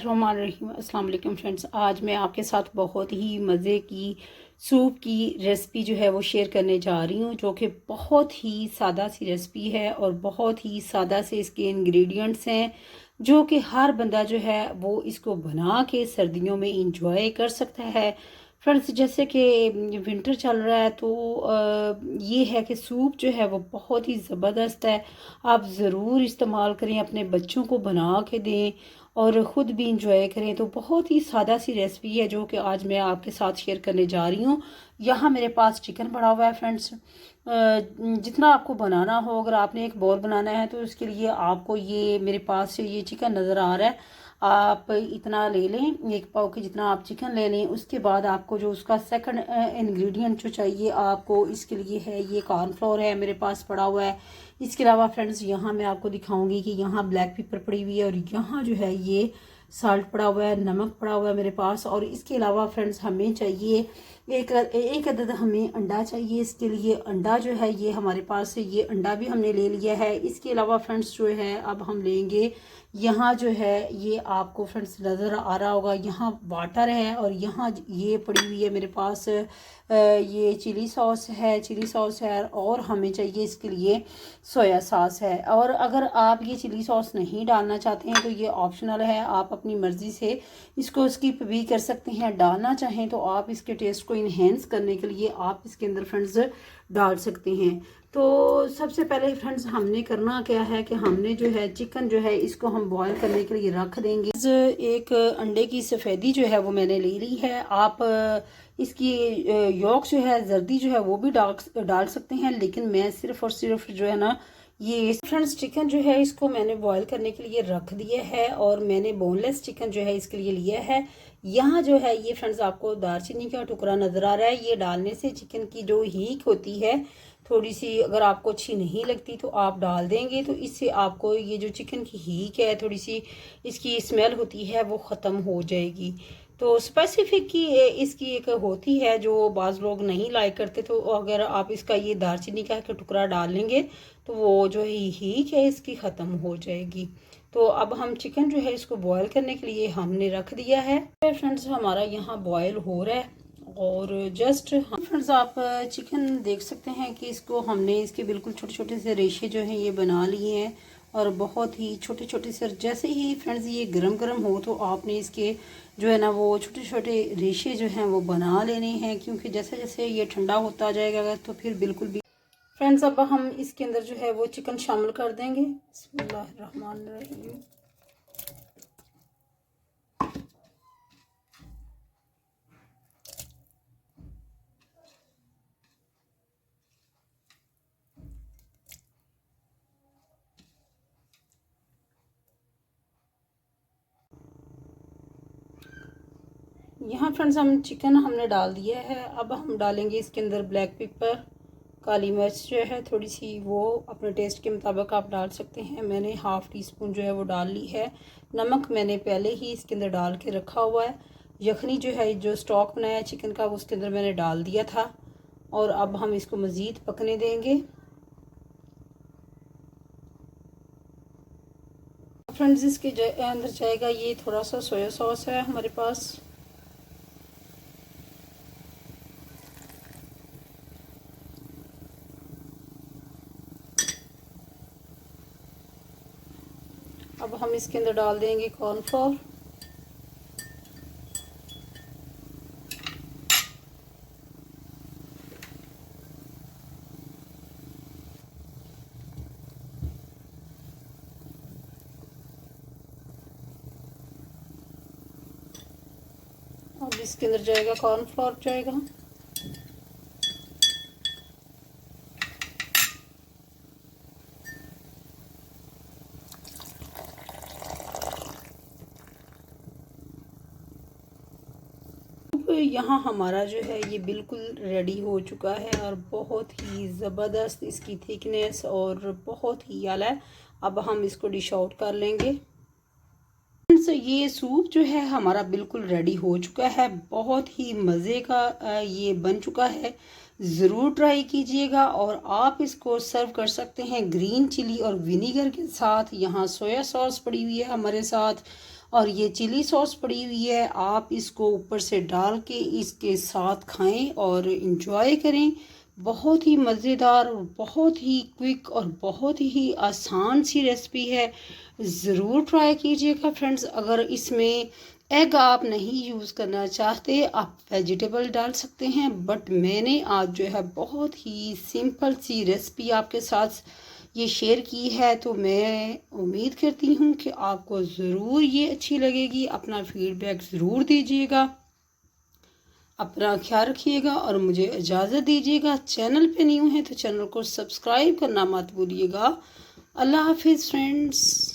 बिस्मिल्लाहिर्रहमानिर्रहीम। अस्सलाम वालेकुम फ्रेंड्स, आज मैं आपके साथ बहुत ही मज़े की सूप की रेसिपी जो है वो शेयर करने जा रही हूँ, जो कि बहुत ही सादा सी रेसिपी है और बहुत ही सादा से इसके इंग्रेडिएंट्स हैं, जो कि हर बंदा जो है वो इसको बना के सर्दियों में इंजॉय कर सकता है। फ्रेंड्स, जैसे कि विंटर चल रहा है तो ये है कि सूप जो है वो बहुत ही ज़बरदस्त है। आप ज़रूर इस्तेमाल करें, अपने बच्चों को बना के दें और ख़ुद भी इंजॉय करें। तो बहुत ही सादा सी रेसिपी है जो कि आज मैं आपके साथ शेयर करने जा रही हूँ। यहाँ मेरे पास चिकन पड़ा हुआ है फ्रेंड्स। जितना आपको बनाना हो, अगर आपने एक बॉल बनाना है तो उसके लिए आपको ये मेरे पास ये चिकन नज़र आ रहा है, आप इतना ले लें, एक पाव के जितना आप चिकन ले लें। उसके बाद आपको जो उसका सेकंड इंग्रेडिएंट जो चाहिए आपको इसके लिए है, ये कॉर्नफ्लोर है मेरे पास पड़ा हुआ है। इसके अलावा फ्रेंड्स यहाँ मैं आपको दिखाऊंगी कि यहाँ ब्लैक पेपर पड़ी हुई है और यहाँ जो है ये साल्ट पड़ा हुआ है, नमक पड़ा हुआ है मेरे पास। और इसके अलावा फ्रेंड्स हमें चाहिए एक अदद हमें अंडा चाहिए। इसके लिए अंडा जो है ये हमारे पास है, ये अंडा भी हमने ले लिया है। इसके अलावा फ्रेंड्स जो है अब हम लेंगे, यहाँ जो है ये आपको फ्रेंड्स नज़र आ रहा होगा, यहाँ वाटर है और यहाँ ये पड़ी हुई है मेरे पास ये चिली सॉस है और हमें चाहिए इसके लिए सोया सॉस है। और अगर आप ये चिली सॉस नहीं डालना चाहते हैं तो ये ऑप्शनल है, आप अपनी मर्ज़ी से इसको स्किप भी कर सकते हैं। डालना चाहें तो आप इसके टेस्ट को इन्हेंस करने के लिए आप इसके अंदर फ्रेंड्स डाल सकते हैं। तो सबसे पहले फ्रेंड्स हमने करना क्या है कि हमने जो है चिकन जो है इसको हम बॉईल करने के लिए रख देंगे। एक अंडे की सफ़ेदी जो है वो मैंने ले ली है। आप इसकी यॉक जो है, जर्दी जो है वो भी डाल सकते हैं, लेकिन मैं सिर्फ और सिर्फ जो है ना ये फ्रेंड्स चिकन जो है इसको मैंने बॉईल करने के लिए रख दिया है और मैंने बोनलेस चिकन जो है इसके लिए लिया है। यहाँ जो है ये फ्रेंड्स आपको दालचीनी का टुकड़ा नज़र आ रहा है, ये डालने से चिकन की जो हीक होती है थोड़ी सी, अगर आपको अच्छी नहीं लगती तो आप डाल देंगे, तो इससे आपको ये जो चिकन की हीक है, थोड़ी सी इसकी स्मेल होती है वो ख़त्म हो जाएगी। तो स्पेसिफिक की इसकी एक होती है जो बाज़ लोग नहीं लाइक करते, तो अगर आप इसका ये दालचीनी का टुकड़ा डाल लेंगे तो वो जो हीक है इसकी ख़त्म हो जाएगी। तो अब हम चिकन जो है इसको बॉईल करने के लिए हमने रख दिया है। फ्रेंड्स हमारा यहाँ बॉईल हो रहा है और जस्ट फ्रेंड्स आप चिकन देख सकते हैं कि इसको हमने इसके बिल्कुल छोटे छोटे से रेशे जो हैं ये बना लिए हैं और बहुत ही छोटे छोटे से। जैसे ही फ्रेंड्स ये गरम गरम हो तो आपने इसके जो है ना वो छोटे छोटे रेशे जो हैं वो बना लेने हैं, क्योंकि जैसे जैसे ये ठंडा होता जाएगा तो फिर बिल्कुल भी फ्रेंड्स अब हम इसके अंदर जो है वो चिकन शामिल कर देंगे। बिस्मिल्लाहिर्रहमानिर्रहीम। यहाँ फ्रेंड्स हम चिकन हमने डाल दिया है। अब हम डालेंगे इसके अंदर ब्लैक पेपर, काली मिर्च जो है थोड़ी सी वो अपने टेस्ट के मुताबिक आप डाल सकते हैं। मैंने हाफ़ टी स्पून जो है वो डाल ली है। नमक मैंने पहले ही इसके अंदर डाल के रखा हुआ है। यखनी जो है, जो स्टॉक बनाया चिकन का, वो उसके अंदर मैंने डाल दिया था और अब हम इसको मज़ीद पकने देंगे। फ्रेंड्स इसके अंदर जाएगा ये थोड़ा सा सोया सॉस है हमारे पास। अब हम इसके अंदर डाल देंगे कॉर्नफ्लोर। अब इसके अंदर जाएगा कॉर्नफ्लोर जाएगा। यहाँ हमारा जो है ये बिल्कुल रेडी हो चुका है और बहुत ही ज़बरदस्त इसकी थिकनेस और बहुत ही आला है। अब हम इसको डिश आउट कर लेंगे। ये सूप जो है हमारा बिल्कुल रेडी हो चुका है, बहुत ही मज़े का ये बन चुका है। ज़रूर ट्राई कीजिएगा और आप इसको सर्व कर सकते हैं ग्रीन चिली और विनीगर के साथ। यहाँ सोया सॉस पड़ी हुई है हमारे साथ और ये चिली सॉस पड़ी हुई है, आप इसको ऊपर से डाल के इसके साथ खाएं और इंजॉय करें। बहुत ही मज़ेदार और बहुत ही क्विक और बहुत ही आसान सी रेसिपी है, ज़रूर ट्राई कीजिएगा फ्रेंड्स। अगर इसमें एग आप नहीं यूज़ करना चाहते, आप वेजिटेबल डाल सकते हैं, बट मैंने आज जो है बहुत ही सिंपल सी रेसिपी आपके साथ ये शेयर की है, तो मैं उम्मीद करती हूँ कि आपको ज़रूर ये अच्छी लगेगी। अपना फीडबैक ज़रूर दीजिएगा, अपना ख्याल रखिएगा और मुझे इजाज़त दीजिएगा। चैनल पे न्यू है तो चैनल को सब्सक्राइब करना मत भूलिएगा। अल्लाह हाफिज़ फ्रेंड्स।